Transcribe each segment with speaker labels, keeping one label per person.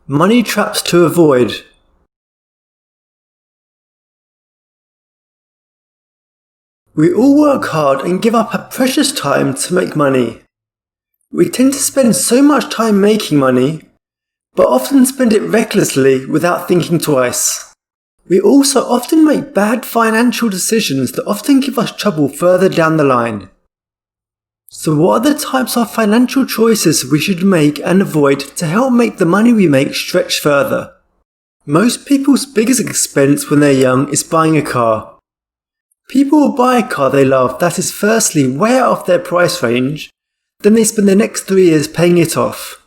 Speaker 1: Money traps to avoid. We all work hard and give up our precious time to make money. We tend to spend so much time making money, but often spend it recklessly without thinking twice. We also often make bad financial decisions that often give us trouble further down the line. So what are the types of financial choices we should make and avoid to help make the money we make stretch further? Most people's biggest expense when they're young is buying a car. People will buy a car they love that is firstly way out of their price range, then they spend the next 3 years paying it off.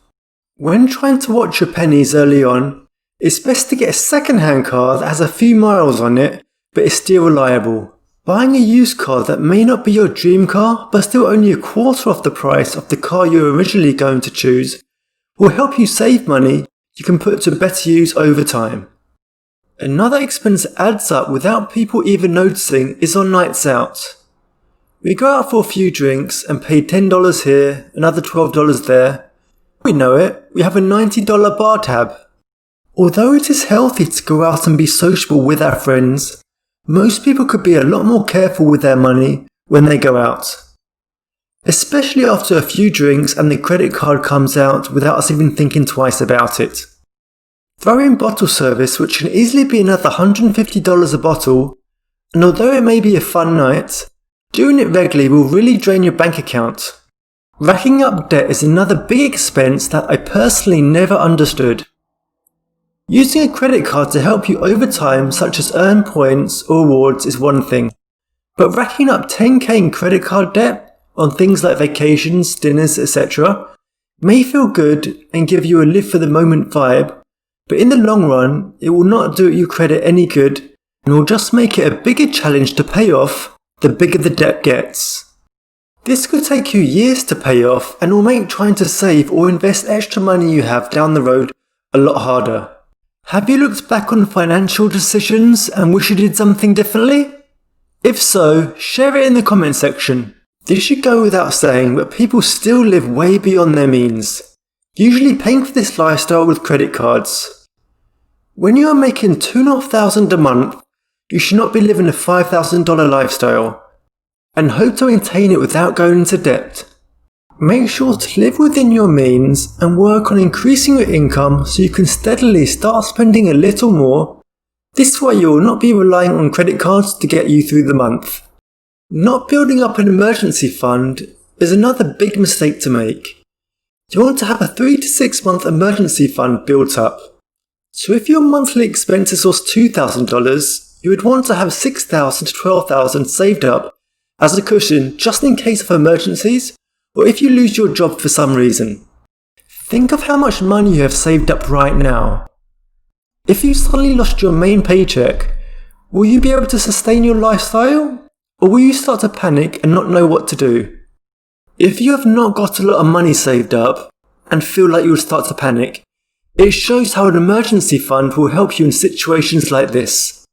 Speaker 1: When trying to watch your pennies early on, it's best to get a second-hand car that has a few miles on it but is still reliable. Buying a used car that may not be your dream car but still only a quarter of the price of the car you were originally going to choose will help you save money you can put to better use over time. Another expense that adds up without people even noticing is on nights out. We go out for a few drinks and pay $10 here, another $12 there. We know it, we have a $90 bar tab. Although it is healthy to go out and be sociable with our friends, most people could be a lot more careful with their money when they go out. Especially after a few drinks and the credit card comes out without us even thinking twice about it. Throw in bottle service, which can easily be another $150 a bottle, and although it may be a fun night, doing it regularly will really drain your bank account. Racking up debt is another big expense that I personally never understood. Using a credit card to help you over time, such as earn points or rewards, is one thing, but racking up $10,000 in credit card debt on things like vacations, dinners, etc. may feel good and give you a live for the moment vibe, but in the long run, it will not do your credit any good and will just make it a bigger challenge to pay off the bigger the debt gets. This could take you years to pay off and will make trying to save or invest extra money you have down the road a lot harder. Have you looked back on financial decisions and wish you did something differently? If so, share it in the comment section. This should go without saying, but people still live way beyond their means, usually paying for this lifestyle with credit cards. When you are making $2,500 a month, you should not be living a $5,000 lifestyle, and hope to maintain it without going into debt. Make sure to live within your means and work on increasing your income so you can steadily start spending a little more. This way you will not be relying on credit cards to get you through the month. Not building up an emergency fund is another big mistake to make. You want to have a 3 to 6 month emergency fund built up. So if your monthly expenses was $2,000, you would want to have $6,000 to $12,000 saved up as a cushion just in case of emergencies or if you lose your job for some reason. Think of how much money you have saved up right now. If you suddenly lost your main paycheck, will you be able to sustain your lifestyle? Or will you start to panic and not know what to do? If you have not got a lot of money saved up and feel like you will start to panic, it shows how an emergency fund will help you in situations like this.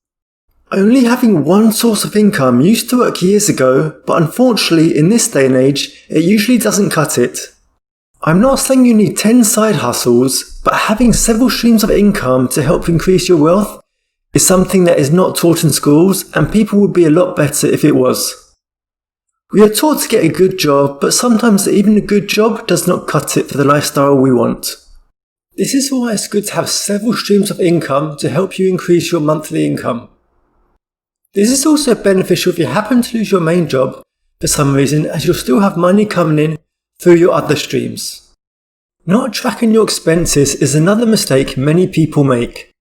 Speaker 1: Only having one source of income used to work years ago, but unfortunately in this day and age, it usually doesn't cut it. I'm not saying you need 10 side hustles, but having several streams of income to help increase your wealth is something that is not taught in schools, and people would be a lot better if it was. We are taught to get a good job, but sometimes even a good job does not cut it for the lifestyle we want. This is why it's good to have several streams of income to help you increase your monthly income. This is also beneficial if you happen to lose your main job for some reason, as you'll still have money coming in through your other streams. Not tracking your expenses is another mistake many people make.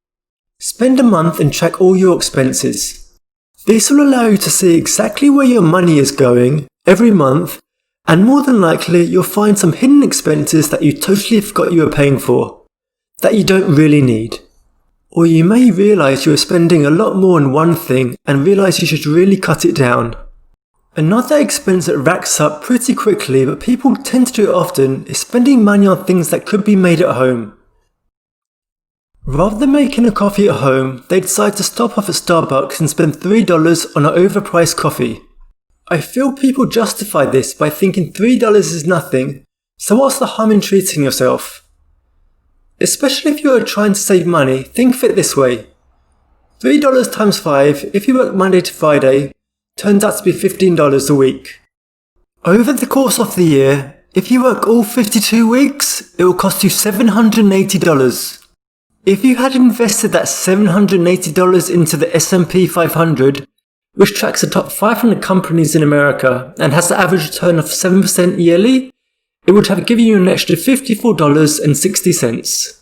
Speaker 1: Spend a month and track all your expenses. This will allow you to see exactly where your money is going every month, and more than likely you'll find some hidden expenses that you totally forgot you were paying for, that you don't really need. Or you may realise you are spending a lot more on one thing and realise you should really cut it down. Another expense that racks up pretty quickly, but people tend to do it often, is spending money on things that could be made at home. Rather than making a coffee at home, they decide to stop off at Starbucks and spend $3 on an overpriced coffee. I feel people justify this by thinking $3 is nothing, so what's the harm in treating yourself? Especially if you are trying to save money, think of it this way. $3 times 5, if you work Monday to Friday, turns out to be $15 a week. Over the course of the year, if you work all 52 weeks, it will cost you $780. If you had invested that $780 into the S&P 500, which tracks the top 500 companies in America and has an average return of 7% yearly, it would have given you an extra $54.60.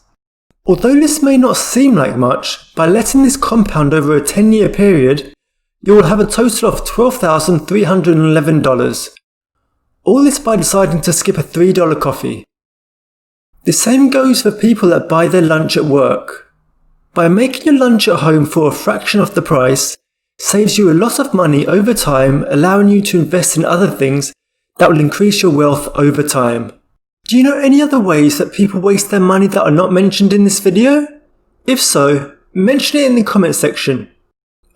Speaker 1: Although this may not seem like much, by letting this compound over a 10-year period, you will have a total of $12,311. All this by deciding to skip a $3 coffee. The same goes for people that buy their lunch at work. By making your lunch at home for a fraction of the price, saves you a lot of money over time, allowing you to invest in other things that will increase your wealth over time. Do you know any other ways that people waste their money that are not mentioned in this video? If so, mention it in the comment section.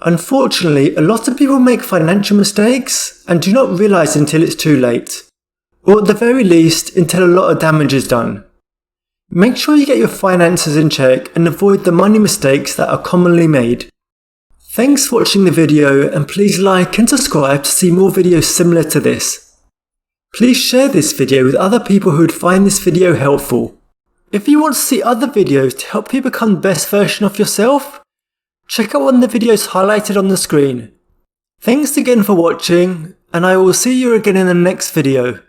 Speaker 1: Unfortunately, a lot of people make financial mistakes and do not realise until it's too late. Or at the very least, until a lot of damage is done. Make sure you get your finances in check and avoid the money mistakes that are commonly made. Thanks for watching the video, and please like and subscribe to see more videos similar to this. Please share this video with other people who would find this video helpful. If you want to see other videos to help you become the best version of yourself, check out one of the videos highlighted on the screen. Thanks again for watching, and I will see you again in the next video.